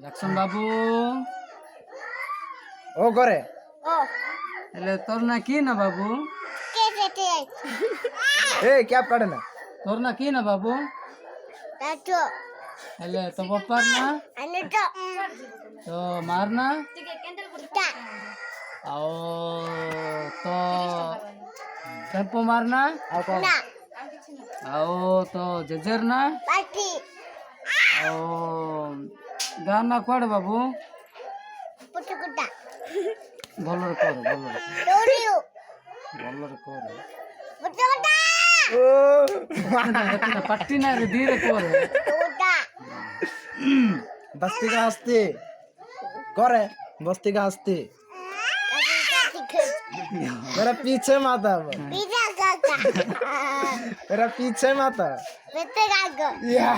Jackson বাবু ও করে ও এলে তোর না কি না বাবু কে কেটে এ ক্যাপ কাটে না তোর না কি না বাবু তাতো এলে তো বাপার না আনে তো তো মার না তা আও তো টেম্পো মার না আর কোন না আও তো জেজের না পাটি আও গান না কোড়ে বাবু পুটকুটা ভলরে কর ভলরে দৌড়িও ভলরে কর পুটকুটা ও পট্টি না রে ধীরে কর পুটা বস্তি का हस्ती करे बस्ती का हस्ती কাটি কাটি मेरा पीछे माता পিজা কাকা मेरा पीछे माता বেতে কাকা या